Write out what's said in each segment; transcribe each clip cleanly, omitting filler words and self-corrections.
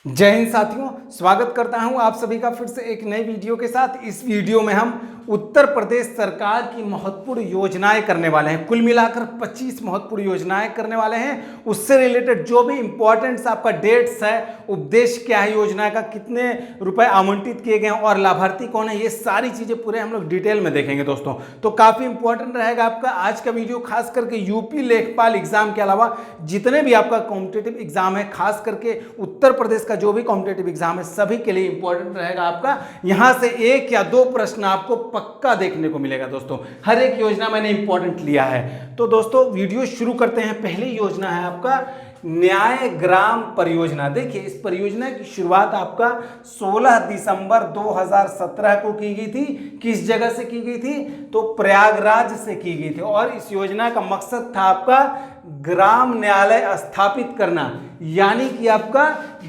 जय हिंद साथियों, स्वागत करता हूं आप सभी का फिर से एक नई वीडियो के साथ। इस वीडियो में हम उत्तर प्रदेश सरकार की महत्वपूर्ण योजनाएं करने वाले हैं। कुल मिलाकर 25 महत्वपूर्ण योजनाएं करने वाले हैं। उससे रिलेटेड जो भी इंपॉर्टेंट्स आपका डेट्स है, उद्देश्य क्या है योजना का, कितने रुपए आवंटित किए गए हैं और लाभार्थी कौन है, ये सारी चीजें पूरे हम लोग डिटेल में देखेंगे दोस्तों। तो काफी इंपॉर्टेंट रहेगा आपका आज का वीडियो, खास करके यूपी लेखपाल एग्जाम के अलावा जितने भी आपका कॉम्पिटेटिव एग्जाम है, खास करके उत्तर प्रदेश का जो भी कॉम्पिटेटिव एग्जाम है, सभी के लिए इंपॉर्टेंट रहेगा आपका। यहां से एक या दो प्रश्न आपको पक्का देखने को मिलेगा दोस्तों। हर एक योजना मैंने इंपॉर्टेंट लिया है। तो दोस्तों वीडियो शुरू करते हैं। पहली योजना है आपका न्याय ग्राम परियोजना। देखिए, इस परियोजना की शुरुआत आपका 16 दिसंबर 2017 को की गई थी। किस जगह से की गई थी? तो प्रयागराज से की गई थी। और इस योजना का मकसद था आपका ग्राम न्यायालय स्थापित करना, यानी कि आपका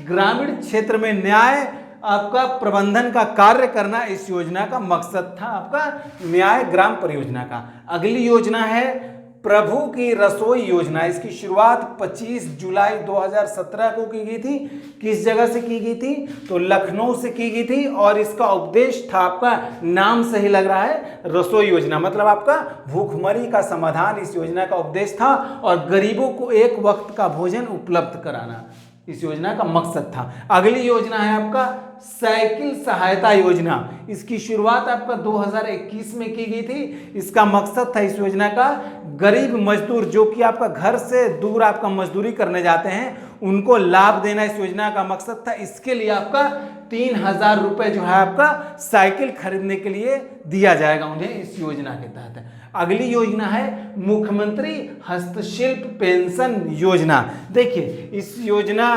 ग्रामीण क्षेत्र में न्याय आपका प्रबंधन का कार्य करना। इस योजना का मकसद था आपका न्याय ग्राम परियोजना का। अगली योजना है प्रभु की रसोई योजना। इसकी शुरुआत 25 जुलाई 2017 को की गई थी। किस जगह से की गई थी? तो लखनऊ से की गई थी। और इसका उद्देश्य था, आपका नाम से ही लग रहा है, रसोई योजना, मतलब आपका भूखमरी का समाधान इस योजना का उद्देश्य था और गरीबों को एक वक्त का भोजन उपलब्ध कराना इस योजना का मकसद था। अगली योजना है आपका साइकिल सहायता योजना। इसकी शुरुआत आपका 2021 में की गई थी। इसका मकसद था इस योजना का गरीब मजदूर जो कि आपका घर से दूर आपका मजदूरी करने जाते हैं, उनको लाभ देना इस योजना का मकसद था। इसके लिए आपका 3000 रुपए जो है आपका साइकिल खरीदने के लिए दिया जाएगा उन्हें इस योजना के तहत। अगली योजना है मुख्यमंत्री हस्तशिल्प पेंशन योजना। देखिए, इस योजना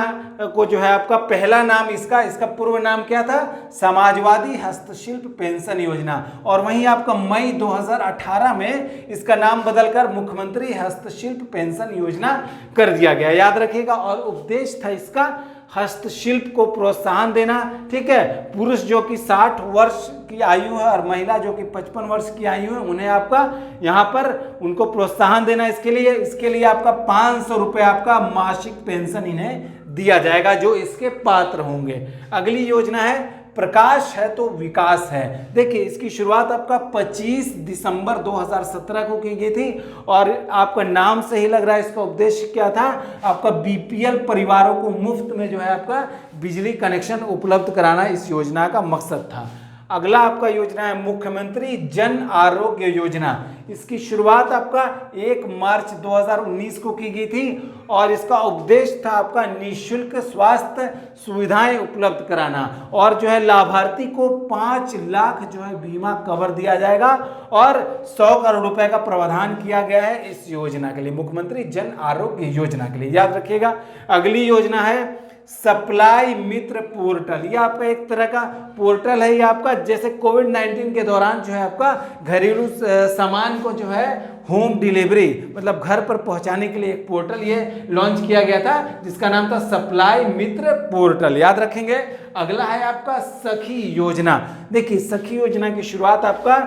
को जो है आपका पहला नाम इसका पूर्व नाम क्या था? समाजवादी हस्तशिल्प पेंशन योजना। और वहीं आपका मई 2018 में इसका नाम बदलकर मुख्यमंत्री हस्तशिल्प पेंशन योजना कर दिया गया, याद रखिएगा। और उद्देश्य था इसका हस्तशिल्प को प्रोत्साहन देना। ठीक है, पुरुष जो कि 60 वर्ष की आयु है और महिला जो कि 55 वर्ष की आयु है, उन्हें आपका यहाँ पर उनको प्रोत्साहन देना। इसके लिए आपका 500 रुपये आपका मासिक पेंशन इन्हें दिया जाएगा जो इसके पात्र होंगे। अगली योजना है प्रकाश है तो विकास है। देखिए, इसकी शुरुआत आपका 25 दिसंबर 2017 को की गई थी और आपका नाम से ही लग रहा है इसका उद्देश्य क्या था? आपका बीपीएल परिवारों को मुफ्त में जो है आपका बिजली कनेक्शन उपलब्ध कराना इस योजना का मकसद था। अगला आपका योजना है मुख्यमंत्री जन आरोग्य योजना। इसकी शुरुआत आपका 1 मार्च 2019 को की गई थी और इसका उद्देश्य था आपका निःशुल्क स्वास्थ्य सुविधाएं उपलब्ध कराना। और जो है लाभार्थी को 5 लाख जो है बीमा कवर दिया जाएगा और 100 करोड़ रुपए का प्रावधान किया गया है इस योजना के लिए, मुख्यमंत्री जन आरोग्य योजना के लिए, याद रखिएगा। अगली योजना है सप्लाई मित्र पोर्टल। ये आपका एक तरह का पोर्टल है। ये आपका जैसे कोविड-19 के दौरान जो है आपका घरेलू सामान को जो है होम डिलीवरी, मतलब घर पर पहुंचाने के लिए एक पोर्टल ये लॉन्च किया गया था जिसका नाम था सप्लाई मित्र पोर्टल, याद रखेंगे। अगला है आपका सखी योजना। देखिए, सखी योजना की शुरुआत आपका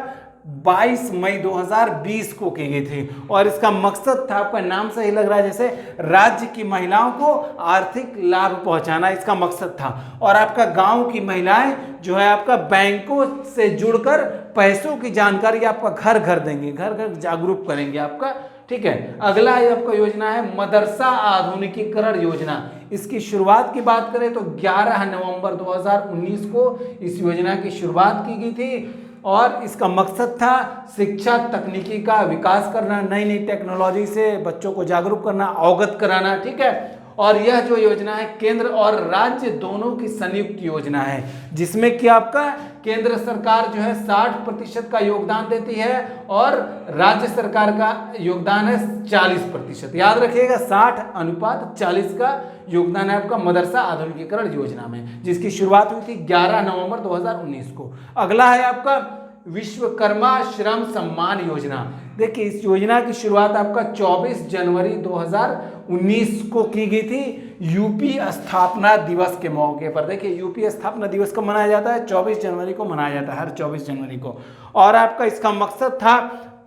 22 मई 2020 को की गई थी और इसका मकसद था, आपका नाम से ही लग रहा है जैसे, राज्य की महिलाओं को आर्थिक लाभ पहुंचाना इसका मकसद था। और आपका गांव की महिलाएं जो है आपका बैंकों से जुड़कर पैसों की जानकारी आपका घर घर देंगे, घर घर जागरूक करेंगे आपका। ठीक है, अगला आपका योजना है मदरसा आधुनिकीकरण योजना। इसकी शुरुआत की बात करें तो 11 नवंबर 2019 को इस योजना की शुरुआत की गई थी और इसका मकसद था शिक्षा तकनीकी का विकास करना, नई नई टेक्नोलॉजी से बच्चों को जागरूक करना, अवगत कराना। ठीक है, और यह जो योजना है केंद्र और राज्य दोनों की संयुक्त योजना है, जिसमें कि आपका केंद्र सरकार जो है 60% का योगदान देती है और राज्य सरकार का योगदान है 40%, याद रखिएगा। 60:40 का योगदान है आपका मदरसा आधुनिकीकरण योजना में, जिसकी शुरुआत हुई थी 11 नवंबर 2019 को। अगला है आपका विश्वकर्मा श्रम सम्मान योजना। देखिए, इस योजना की शुरुआत आपका 24 जनवरी 2019 को की गई थी यूपी स्थापना दिवस के मौके पर। देखिए, यूपी स्थापना दिवस कब मनाया जाता है? 24 जनवरी को मनाया जाता है, हर 24 जनवरी को। और आपका इसका मकसद था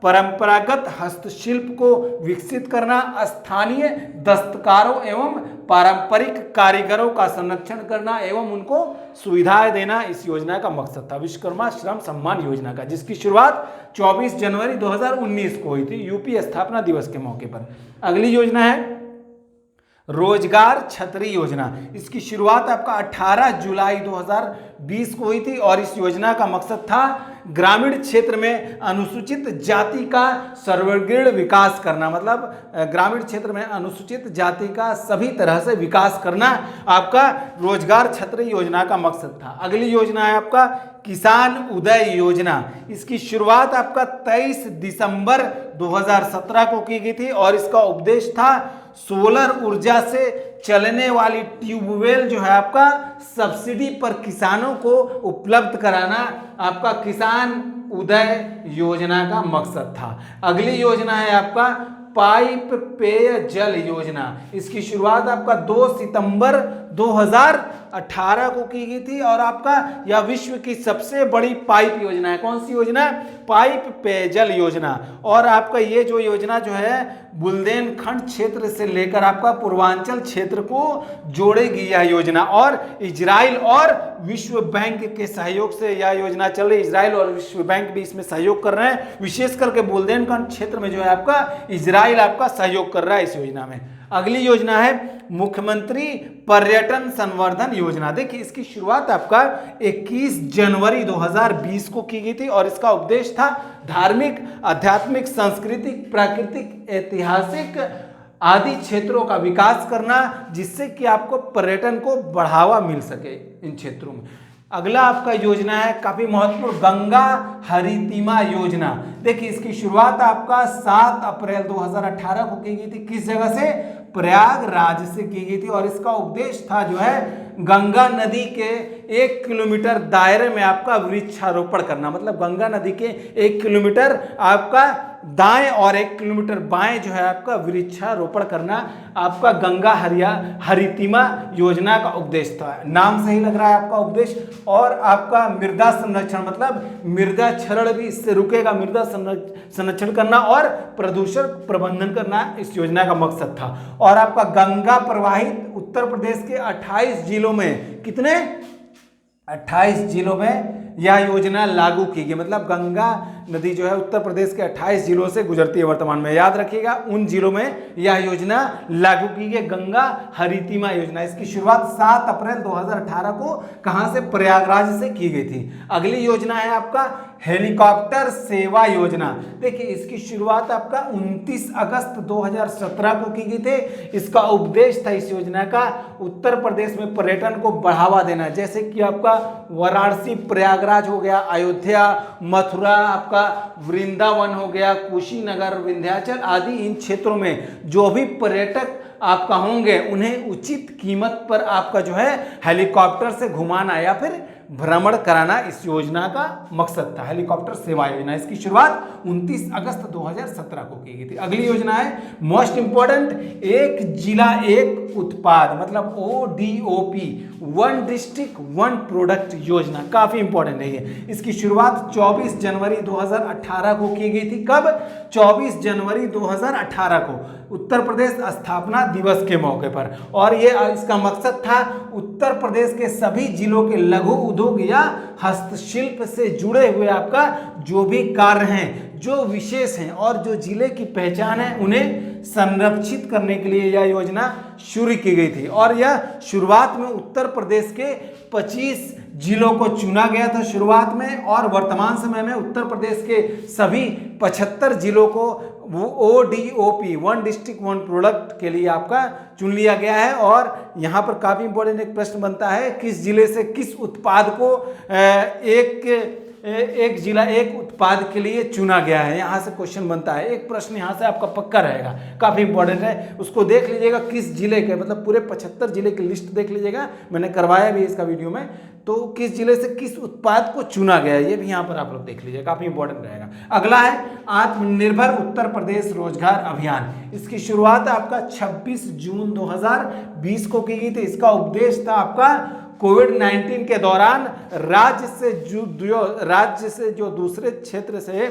परंपरागत हस्तशिल्प को विकसित करना, स्थानीय दस्तकारों एवं पारंपरिक कारीगरों का संरक्षण करना एवं उनको सुविधाएं देना इस योजना का मकसद था। विश्वकर्मा श्रम सम्मान योजना का, जिसकी शुरुआत 24 जनवरी 2019 को हुई थी, यूपी स्थापना दिवस के मौके पर। अगली योजना है रोजगार छतरी योजना। इसकी शुरुआत आपका 18 जुलाई 2020 को हुई थी और इस योजना का मकसद था ग्रामीण क्षेत्र में अनुसूचित जाति का सर्वांगीण विकास करना, मतलब ग्रामीण क्षेत्र में अनुसूचित जाति का सभी तरह से विकास करना आपका रोजगार छतरी योजना का मकसद था। अगली योजना है आपका किसान उदय योजना। इसकी शुरुआत आपका 23 दिसंबर 2017 को की गई थी और इसका उद्देश्य था सोलर ऊर्जा से चलने वाली ट्यूबवेल जो है आपका सब्सिडी पर किसानों को उपलब्ध कराना आपका किसान उदय योजना का मकसद था। अगली योजना है आपका पाइप पेय जल योजना। इसकी शुरुआत आपका 2 सितंबर 2018 को की गई थी और आपका यह विश्व की सबसे बड़ी पाइप योजना है। कौन सी योजना? पाइप पेयजल योजना। और आपका ये जो योजना जो है बुंदेलखंड क्षेत्र से लेकर आपका पूर्वांचल क्षेत्र को जोड़ेगी यह योजना, और इजराइल और विश्व बैंक के सहयोग से यह योजना चल रही है। इजराइल और विश्व बैंक भी इसमें सहयोग कर रहे हैं, विशेष करके बुंदेलखंड क्षेत्र में जो है आपका इजराइल आपका सहयोग कर रहा है इस योजना में। अगली योजना है मुख्यमंत्री पर्यटन संवर्धन योजना। देखिए इसकी शुरुआत आपका 21 जनवरी 2020 को की गई थी और इसका उद्देश्य था धार्मिक, आध्यात्मिक, सांस्कृतिक, प्राकृतिक, ऐतिहासिक आदि क्षेत्रों का विकास करना, जिससे कि आपको पर्यटन को बढ़ावा मिल सके इन क्षेत्रों में। अगला आपका योजना है काफी महत्वपूर्ण, गंगा हरितिमा योजना। देखिए इसकी शुरुआत आपका 7 अप्रैल 2018 को की गई थी। किस जगह से? प्रयागराज से की गई थी और इसका उद्देश्य था जो है गंगा नदी के 1 किलोमीटर दायरे में आपका वृक्षारोपण करना, मतलब गंगा नदी के 1 किलोमीटर आपका दाएं और 1 किलोमीटर बाएं जो है आपका वृक्षारोपण करना आपका गंगा हरितिमा योजना का उद्देश्य था। नाम सही लग रहा है आपका उद्देश्य। और आपका मृदा संरक्षण, मतलब मृदा क्षरण भी इससे रुकेगा, मृदा संरक्षण करना और प्रदूषण प्रबंधन करना इस योजना का मकसद था। और आपका गंगा प्रवाहित उत्तर प्रदेश के 28 जिलों में, कितने? 28 जिलों में यह योजना लागू की गई, मतलब गंगा नदी जो है उत्तर प्रदेश के 28 जिलों से गुजरती है वर्तमान में। याद रखिएगा उन जिलों में यह योजना लागू की गई, गंगा हरितिमा योजना। इसकी शुरुआत 7 अप्रैल 2018 को कहां से? प्रयागराज से की गई थी। अगली योजना है आपका हेलीकॉप्टर सेवा योजना। देखिए इसकी शुरुआत आपका 29 अगस्त 2017 को की गई थी। इसका उद्देश्य था इस योजना का उत्तर प्रदेश में पर्यटन को बढ़ावा देना, जैसे कि आपका वाराणसी, प्रयागराज हो गया, अयोध्या, मथुरा, आपका वृंदावन हो गया, कुशीनगर, विंध्याचल आदि इन क्षेत्रों में जो भी पर्यटक आपका होंगे उन्हें उचित कीमत पर आपका जो है हेलीकॉप्टर से घुमाना या फिर भ्रमण कराना इस योजना का मकसद था, हेलीकॉप्टर सेवा योजना। इसकी शुरुआत 29 अगस्त 2017 को की गई थी। अगली योजना है मोस्ट इंपॉर्टेंट, एक जिला एक उत्पाद, मतलब ODOP, one district one product योजना। काफी इंपॉर्टेंट है ये। इसकी शुरुआत 24 जनवरी 2018 को की गई थी। कब? 24 जनवरी 2018 को उत्तर प्रदेश स्थापना दिवस के मौके पर। और ये इसका मकसद था उत्तर प्रदेश के सभी जिलों के लघु उद्योग या हस्तशिल्प से जुड़े हुए आपका जो भी कार्य हैं, जो विशेष हैं और जो जिले की पहचान है, उन्हें संरक्षित करने के लिए यह योजना शुरू की गई थी। और यह शुरुआत में उत्तर प्रदेश के 25 जिलों को चुना गया था शुरुआत में, और वर्तमान समय में उत्तर प्रदेश के सभी 75 जिलों को ODOP, one district one product के लिए आपका चुन लिया गया है। और यहाँ पर काफी इंपॉर्टेंट एक प्रश्न बनता है, किस जिले से किस उत्पाद को एक जिला एक उत्पाद के लिए चुना गया है, यहाँ से क्वेश्चन बनता है। एक प्रश्न यहाँ से आपका पक्का रहेगा, काफी इंपॉर्टेंट है, उसको देख लीजिएगा किस जिले के, मतलब पूरे 75 जिले की लिस्ट देख लीजिएगा, मैंने करवाया भी इसका वीडियो में, तो किस जिले से किस उत्पाद को चुना गया है ये भी यहाँ पर आप लोग देख लीजिए, काफी इंपॉर्टेंट रहेगा। अगला है आत्मनिर्भर उत्तर प्रदेश रोजगार अभियान। इसकी शुरुआत आपका 26 जून 2020 को की गई थी। इसका उद्देश्य था आपका कोविड-19 के दौरान राज्य से जो दूसरे क्षेत्र से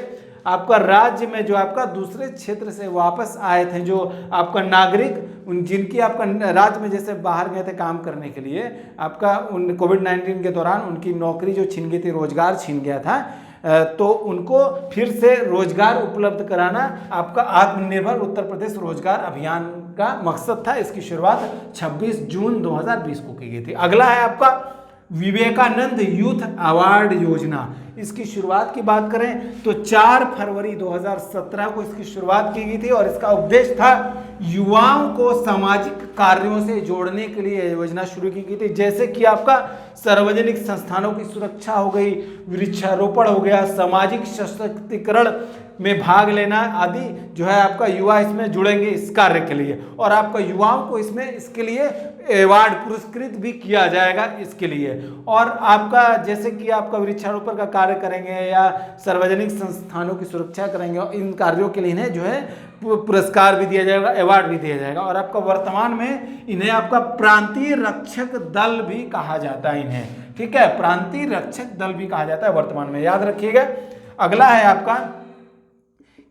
आपका राज्य में जो आपका दूसरे क्षेत्र से वापस आए थे जो आपका नागरिक, उन जिनकी आपका राज्य में जैसे बाहर गए थे काम करने के लिए, आपका उन कोविड-19 के दौरान उनकी नौकरी जो छीन गई थी, रोजगार छीन गया था, तो उनको फिर से रोजगार उपलब्ध कराना आपका आत्मनिर्भर उत्तर प्रदेश रोजगार अभियान का मकसद था। इसकी शुरुआत 26 जून 2020 को की गई थी। अगला है आपका विवेकानंद यूथ अवार्ड योजना। इसकी शुरुआत की बात करें तो 4 फरवरी 2017 को इसकी शुरुआत की गई थी और इसका उद्देश्य था युवाओं को सामाजिक कार्यों से जोड़ने के लिए योजना शुरू की गई थी, जैसे कि आपका सार्वजनिक संस्थानों की सुरक्षा हो गई, वृक्षारोपण हो गया, सामाजिक सशक्तिकरण में भाग लेना आदि जो है आपका युवा इसमें जुड़ेंगे इस कार्य के लिए, और आपका युवाओं को इसमें इसके लिए अवार्ड पुरस्कृत भी किया जाएगा इसके लिए। और आपका जैसे कि आपका वृक्षारोपण का कार्य करेंगे या सार्वजनिक संस्थानों की सुरक्षा करेंगे, और इन कार्यों के लिए इन्हें जो है पुरस्कार भी दिया जाएगा, अवार्ड भी दिया जाएगा। और आपका वर्तमान में इन्हें आपका प्रांतीय रक्षक दल भी कहा जाता है इन्हें, ठीक है, प्रांतीय रक्षक दल भी कहा जाता है वर्तमान में, याद रखिएगा। अगला है आपका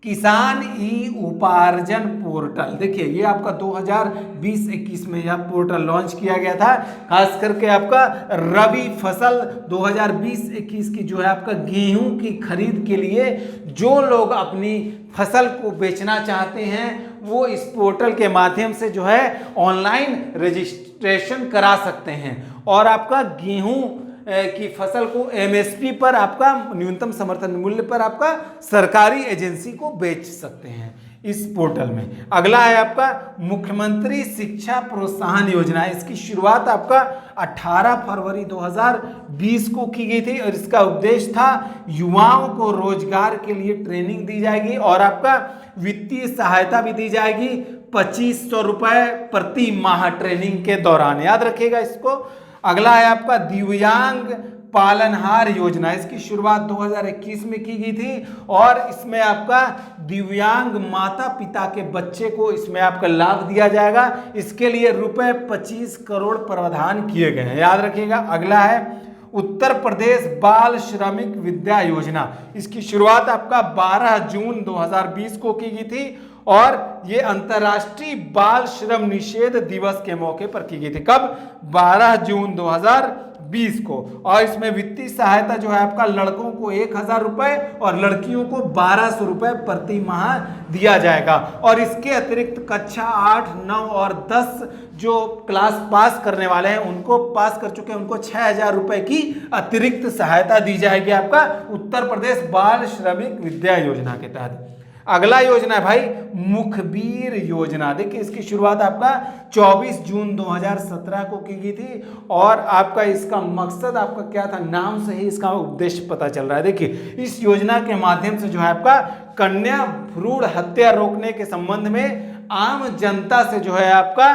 किसान ई उपार्जन पोर्टल। देखिए ये आपका 2020-21 में यह पोर्टल लॉन्च किया गया था, खास करके आपका रबी फसल 2020-21 की जो है आपका गेहूं की खरीद के लिए जो लोग अपनी फसल को बेचना चाहते हैं वो इस पोर्टल के माध्यम से जो है ऑनलाइन रजिस्ट्रेशन करा सकते हैं और आपका गेहूं की फसल को एमएसपी पर आपका न्यूनतम समर्थन मूल्य पर आपका सरकारी एजेंसी को बेच सकते हैं इस पोर्टल में। अगला है आपका मुख्यमंत्री शिक्षा प्रोत्साहन योजना। इसकी शुरुआत आपका 18 फरवरी 2020 को की गई थी और इसका उद्देश्य था युवाओं को रोजगार के लिए ट्रेनिंग दी जाएगी और आपका वित्तीय सहायता भी दी जाएगी 2500 रुपए प्रति माह ट्रेनिंग के दौरान, याद रखिएगा इसको। अगला है आपका दिव्यांग पालनहार योजना। इसकी शुरुआत 2021 में की गई थी और इसमें आपका दिव्यांग माता पिता के बच्चे को इसमें आपका लाभ दिया जाएगा। इसके लिए रुपए 25 करोड़ प्रावधान किए गए हैं, याद रखिएगा। अगला है उत्तर प्रदेश बाल श्रमिक विद्या योजना। इसकी शुरुआत आपका 12 जून 2020 को की गई थी और ये अंतर्राष्ट्रीय बाल श्रम निषेध दिवस के मौके पर की गई थी। कब? 12 जून 2020 को। और इसमें वित्तीय सहायता जो है आपका लड़कों को 1000 रुपए और लड़कियों को 1200 रुपए प्रति माह दिया जाएगा। और इसके अतिरिक्त कक्षा 8, 9 और 10 जो क्लास पास करने वाले हैं उनको पास कर चुके हैं उनको 6000 रुपए की अतिरिक्त सहायता दी जाएगी आपका उत्तर प्रदेश बाल श्रमिक विद्या योजना के तहत। अगला योजना है भाई मुखबिर योजना। देखिए इसकी शुरुआत आपका 24 जून 2017 को की गई थी और आपका इसका मकसद आपका क्या था, नाम से ही इसका उद्देश्य पता चल रहा है। देखिए इस योजना के माध्यम से जो है आपका कन्या भ्रूण हत्या रोकने के संबंध में आम जनता से जो है आपका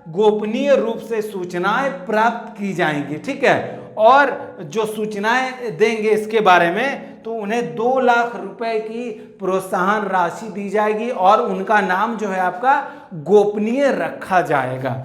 गोपनीय रूप से सूचनाएं प्राप्त की जाएंगी, ठीक है। और जो सूचनाएं देंगे इसके बारे में तो उन्हें 2 लाख रुपए की प्रोत्साहन राशि दी जाएगी और उनका नाम जो है आपका गोपनीय रखा जाएगा।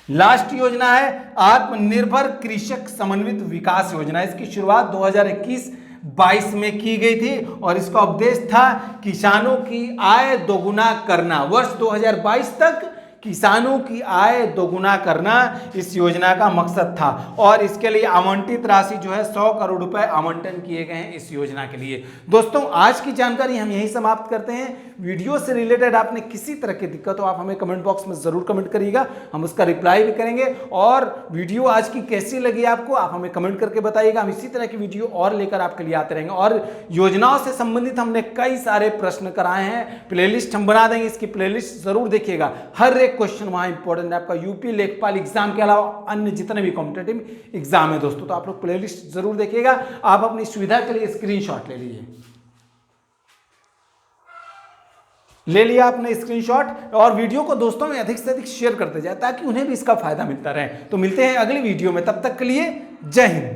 लास्ट योजना है आत्मनिर्भर कृषक समन्वित विकास योजना। इसकी शुरुआत 2021-22 में की गई थी और इसका उद्देश्य था किसानों की आय दोगुना करना। वर्ष 2022 तक किसानों की आय दोगुना करना इस योजना का मकसद था और इसके लिए आवंटित राशि जो है 100 करोड़ रुपए आवंटन किए गए हैं इस योजना के लिए। दोस्तों आज की जानकारी हम यही समाप्त करते हैं। वीडियो से रिलेटेड आपने किसी तरह की दिक्कत हो आप हमें कमेंट बॉक्स में जरूर कमेंट करिएगा, हम उसका रिप्लाई भी करेंगे। और वीडियो आज की कैसी लगी आपको आप हमें कमेंट करके बताइएगा। हम इसी तरह की वीडियो और लेकर आपके लिए आते रहेंगे और योजनाओं से संबंधित हमने कई सारे प्रश्न कराए हैं, प्लेलिस्ट हम बना देंगे, इसकी प्लेलिस्ट जरूर देखिएगा। हर एक क्वेश्चन वहां इंपॉर्टेंट है आपका यूपी लेखपाल एग्जाम के अलावा अन्य जितने भी कॉम्पिटेटिव एग्जाम है दोस्तों, तो आप लोग प्लेलिस्ट जरूर देखिएगा। आप अपनी सुविधा के लिए स्क्रीनशॉट ले लीजिए, ले लिया आपने स्क्रीनशॉट और वीडियो को दोस्तों में अधिक से अधिक शेयर करते जाए ताकि उन्हें भी इसका फायदा मिलता रहे। तो मिलते हैं अगली वीडियो में, तब तक के लिए जय हिंद।